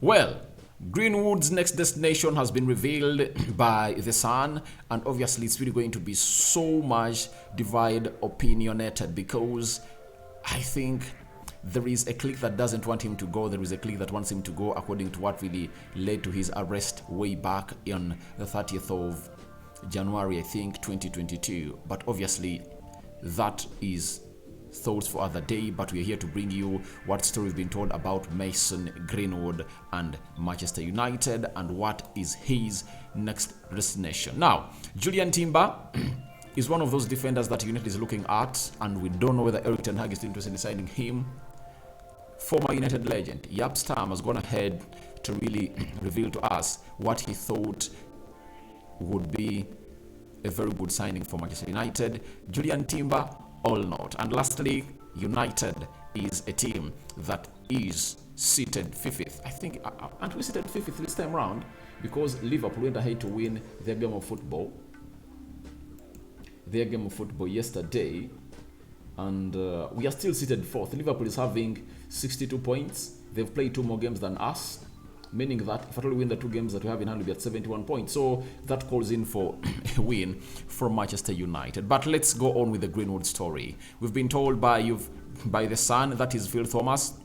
Well, Greenwood's next destination has been revealed by The Sun, and obviously it's really going to be so much divide opinionated because I think there is a clique that doesn't want him to go. There is a clique that wants him to go, according to what really led to his arrest way back on the 30th of January, I think, 2022. But obviously, that is thoughts for other day, but we're here to bring you what story we've been told about Mason Greenwood and Manchester United and what is his next destination. Now, Jurrien Timber is one of those defenders that United is looking at, and we don't know whether Erik ten Hag is interested in signing him. Former United legend Jaap Stam has gone ahead to really reveal to us what he thought would be a very good signing for Manchester United. Jurrien Timber, all not. And lastly, United is a team that is seated 5th. I think, aren't we seated 5th this time round? Because Liverpool went ahead to win their game of football. Yesterday. And we are still seated 4th. Liverpool is having 62 points. They've played 2 more games than us, meaning that if at all we win the 2 games that we have in hand, we'll be at 71 points. So that calls in for a win from Manchester United. But let's go on with the Greenwood story. We've been told by The Sun, that is Phil Thomas,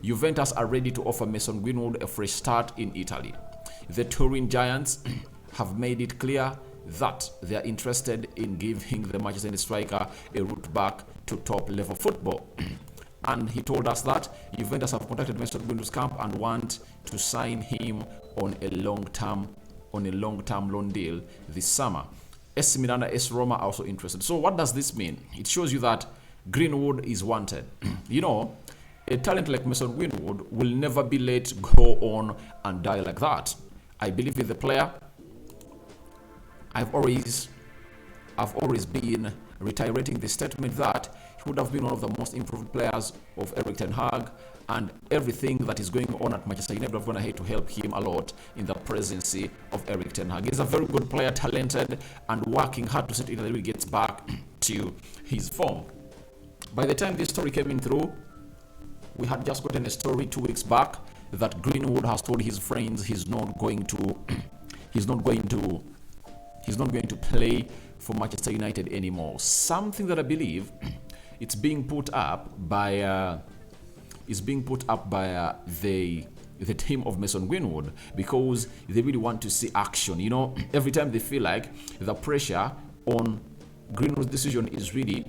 Juventus are ready to offer Mason Greenwood a fresh start in Italy. The Turin Giants have made it clear that they are interested in giving the Manchester United striker a route back to top level football. And he told us that Juventus have contacted Mason Greenwood's camp and want to sign him on a long-term loan deal this summer. AC Milan and AS Roma are also interested. So what does this mean? It shows you that Greenwood is wanted. You know, a talent like Mason Greenwood will never be let go on and die like that. I believe in the player. I've always been reiterating the statement that he would have been one of the most improved players of Erik ten Hag, and everything that is going on at Manchester United have gone ahead to help him a lot in the presidency of Erik ten Hag. He's a very good player, talented, and working hard to see that he gets back to his form. By the time this story came in through, we had just gotten a story 2 weeks back that Greenwood has told his friends he's not going to play for Manchester United anymore. Something that I believe it's being put up by the team of Mason Greenwood, because they really want to see action. You know, every time they feel like the pressure on Greenwood's decision is really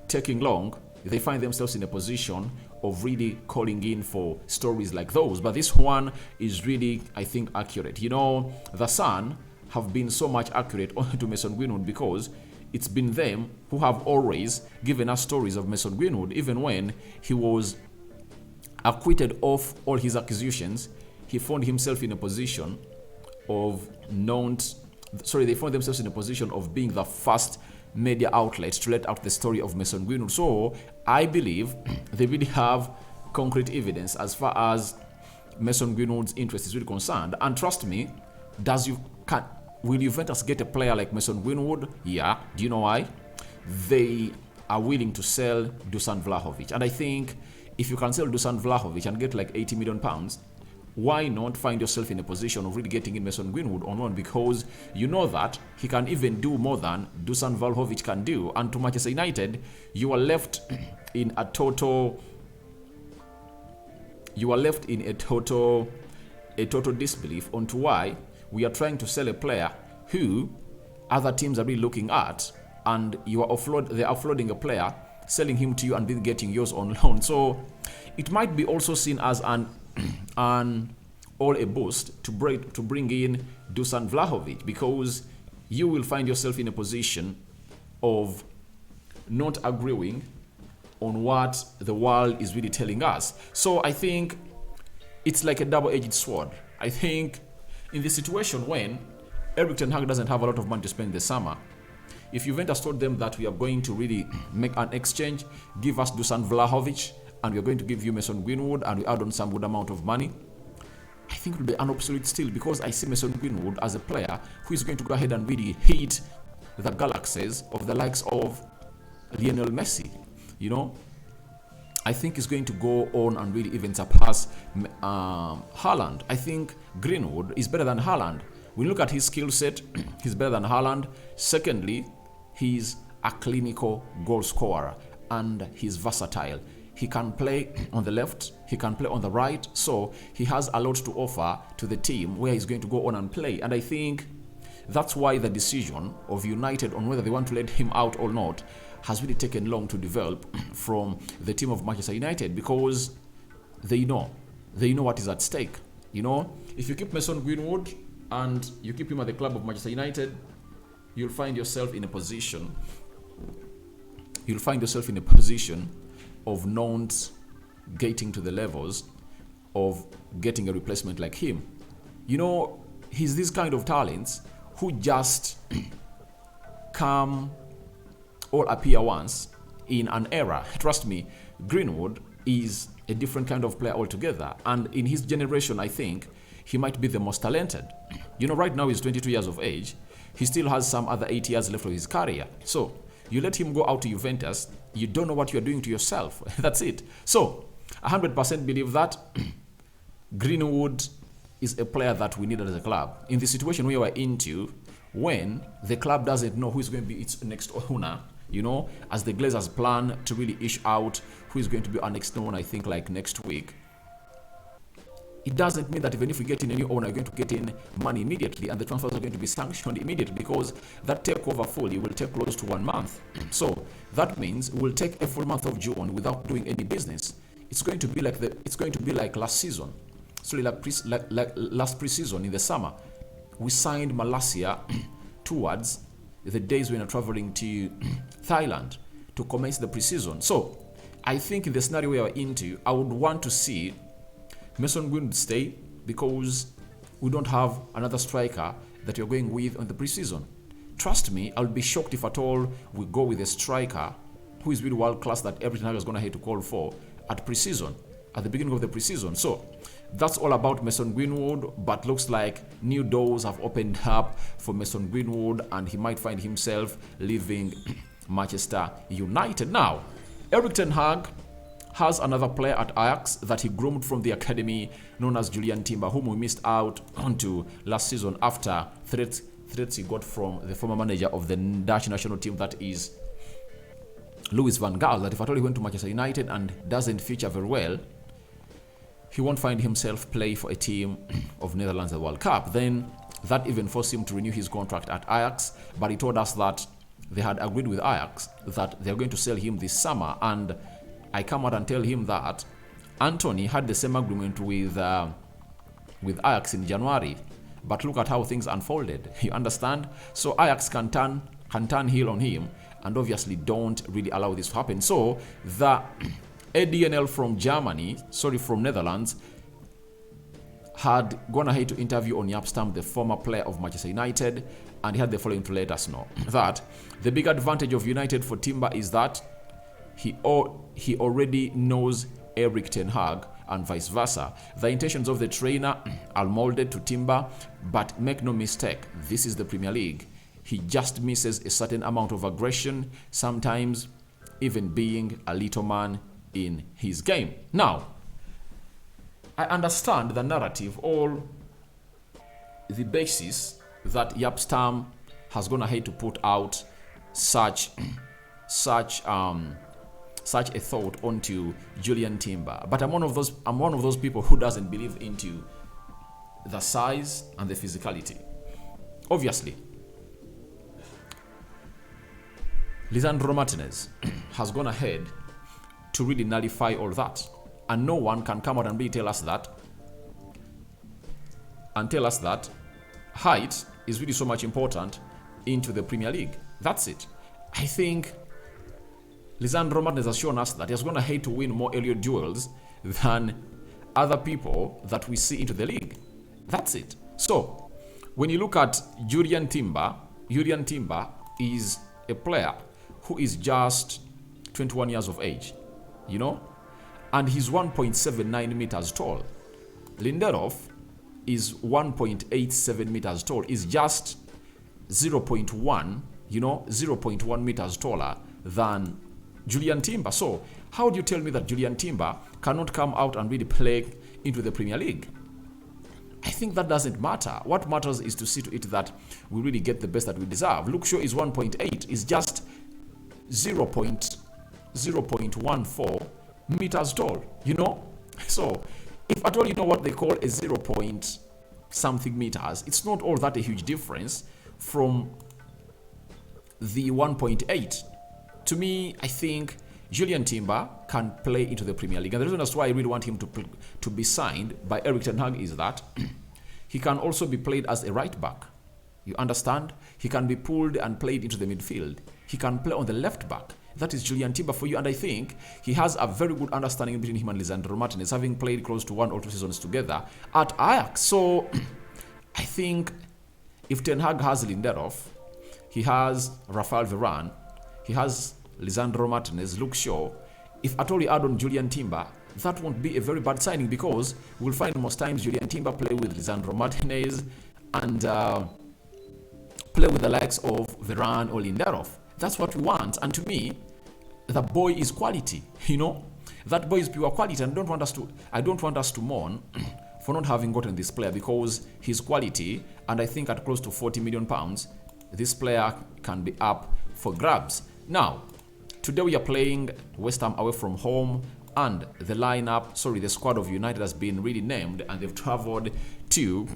taking long, they find themselves in a position of really calling in for stories like those. But this one is really, I think, accurate. You know, The Sun have been so much accurate to Mason Greenwood because it's been them who have always given us stories of Mason Greenwood. Even when he was acquitted of all his accusations, he found himself in a position of they found themselves in a position of being the first media outlet to let out the story of Mason Greenwood. So I believe they really have concrete evidence as far as Mason Greenwood's interest is really concerned. And trust me, will Juventus get a player like Mason Greenwood? Yeah. Do you know why? They are willing to sell Dusan Vlahovic. And I think if you can sell Dusan Vlahovic and get like £80 million, why not find yourself in a position of really getting in Mason Greenwood on loan? Because you know that he can even do more than Dusan Vlahovic can do. And to Manchester United, you are left in a total disbelief onto why we are trying to sell a player who other teams are really looking at, and they're offloading a player, selling him to you and then getting yours on loan. So it might be also seen as a boost to bring in Dusan Vlahovic, because you will find yourself in a position of not agreeing on what the world is really telling us. So I think it's like a double-edged sword. I think in the situation when Erik ten Hag doesn't have a lot of money to spend this summer, if Juventus told them that we are going to really make an exchange, give us Dusan Vlahovic, and we are going to give you Mason Greenwood, and we add on some good amount of money, I think it will be an absolute steal, because I see Mason Greenwood as a player who is going to go ahead and really hit the galaxies of the likes of Lionel Messi. You know, I think is going to go on and really even surpass Haaland. I think Greenwood is better than Haaland. When you look at his skill set, he's better than Haaland. Secondly, he's a clinical goal scorer and he's versatile. He can play on the left, he can play on the right, so he has a lot to offer to the team where he's going to go on and play. And I think that's why the decision of United on whether they want to let him out or not has really taken long to develop from the team of Manchester United, because they know what is at stake. You know, if you keep Mason Greenwood and you keep him at the club of Manchester United, you'll find yourself in a position of not getting to the levels of getting a replacement like him. You know, he's this kind of talents who just come or appear once in an era. Trust me, Greenwood is a different kind of player altogether, and in his generation I think he might be the most talented. You know, right now he's 22 years of age. He still has some other 8 years left of his career. So you let him go out to Juventus, you don't know what you're doing to yourself. That's it. So 100% believe that Greenwood is a player that we need as a club. In the situation we were into, when the club doesn't know who is going to be its next owner, you know, as the Glazers plan to really ish out who is going to be our next owner, I think like next week. It doesn't mean that even if we get in a new owner, we're going to get in money immediately and the transfers are going to be sanctioned immediately, because that takeover fully will take close to 1 month. So that means we'll take a full month of June without doing any business. It's going to be like last season. So like last pre-season in the summer, we signed Malaysia towards the days when we're traveling to Thailand to commence the pre-season. So I think in the scenario we are into, I would want to see Mason Greenwood stay, because we don't have another striker that you're going with on the preseason. Trust me, I'll be shocked if at all we go with a striker who is really world class that every time is going to have to call for at preseason, at the beginning of the preseason. So that's all about Mason Greenwood, but looks like new doors have opened up for Mason Greenwood and he might find himself leaving Manchester United. Now, Erik ten Hag has another player at Ajax that he groomed from the academy, known as Jurrien, whom we missed out onto last season after threats he got from the former manager of the Dutch national team, that is Louis van Gaal, that if at all he went to Manchester United and doesn't feature very well, he won't find himself play for a team of Netherlands at the World Cup. Then that even forced him to renew his contract at Ajax, but he told us that they had agreed with Ajax that they're going to sell him this summer, and I come out and tell him that Anthony had the same agreement with Ajax in January, but look at how things unfolded. You understand? So Ajax can turn heel on him, and obviously don't really allow this to happen. So the ADNL from Netherlands, had gone ahead to interview on Yapstam, the former player of Manchester United, and he had the following to let us know: that the big advantage of United for Timber is that he already knows Erik ten Hag and vice versa. The intentions of the trainer are molded to Timber, but make no mistake, this is the Premier League. He just misses a certain amount of aggression, sometimes even being a little man in his game. Now, I understand the narrative, or the basis that Yapstam has gone ahead to put out such a thought onto Jurrien Timber, but I'm one of those people who doesn't believe into the size and the physicality. Obviously, Lisandro Martinez has gone ahead to really nullify all that, and no one can come out and really tell us that height is really so much important into the Premier League. That's it. I think Lisandro Martinez has shown us that he has gone ahead to win more aerial duels than other people that we see into the league. That's it. So, when you look at Jurrien Timber is a player who is just 21 years of age, you know, and he's 1.79 meters tall. Lindelof is 1.87 meters tall. Is just 0.1 meters taller than Jurrien Timber. So How do you tell me that Jurrien Timber cannot come out and really play into the Premier League? I think that doesn't matter. What matters is to see to it that we really get the best that we deserve. Luke Shaw is 1.8, is just 0.14 meters tall, you know? So, if at all you know what they call a 0 point something meters, it's not all that a huge difference from the 1.8. To me, I think Jurrien Timber can play into the Premier League. And the reason as to why I really want him to be signed by Erik ten Hag is that he can also be played as a right back. You understand? He can be pulled and played into the midfield. He can play on the left back. That is Jurrien Timber for you. And I think he has a very good understanding between him and Lisandro Martinez, having played close to 1 or 2 seasons together at Ajax. So I think if Ten Hag has Lindelof, he has Rafael Varane, he has Lisandro Martinez, Luke Shaw. If at all you add on Jurrien Timber, that won't be a very bad signing, because we'll find most times Jurrien Timber play with Lisandro Martinez and play with the likes of Varane or Lindelof. That's what we want. And to me, the boy is quality. You know, that boy is pure quality. And I don't want us to mourn for not having gotten this player, because he's quality. And I think at close to £40 million, this player can be up for grabs. Now, today we are playing West Ham away from home, and the squad of United has been really named, and they've traveled to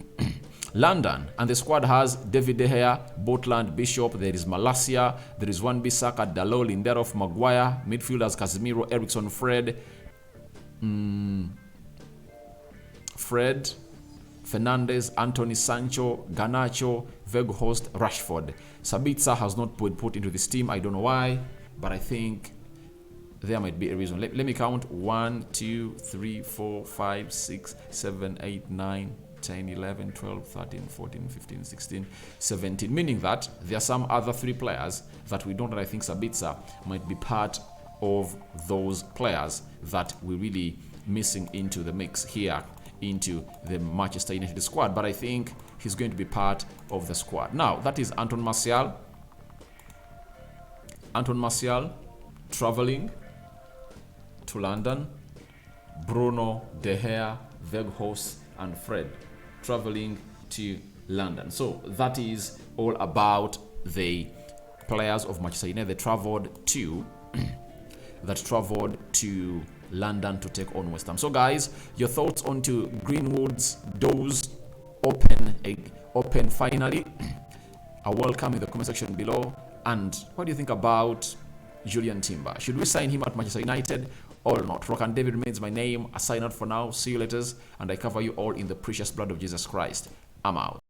London. And the squad has David De Gea, Botland, Bishop, there is Malacia, there is Wan-Bissaka, Dalot, Lindelof, Maguire, midfielders Casemiro, Eriksen, Fred, Fernandes, Anthony, Sancho, Garnacho, Weghorst, Rashford. Sabitzer has not been put into this team. I don't know why, but I think there might be a reason. Let me count. 1, 2, 3, 4, 5, 6, 7, 8, 9, 10, 11, 12, 13, 14, 15, 16, 17. Meaning that there are some other 3 players that we don't, and I think Sabitzer might be part of those players that we're really missing into the mix here, into the Manchester United squad. But I think he's going to be part of the squad. Now, that is Anton Martial. Anton Martial traveling to London. Bruno, De Gea, Weghorst, and Fred traveling to London. So that is all about the players of Manchester United that traveled to London to take on West Ham. So guys, your thoughts onto Greenwood's doors open finally are welcome in the comment section below. And what do you think about Jurrien Timber? Should we sign him at Manchester United or not? Rock and David remains my name. I sign out for now. See you later, and I cover you all in the precious blood of Jesus Christ. I'm out.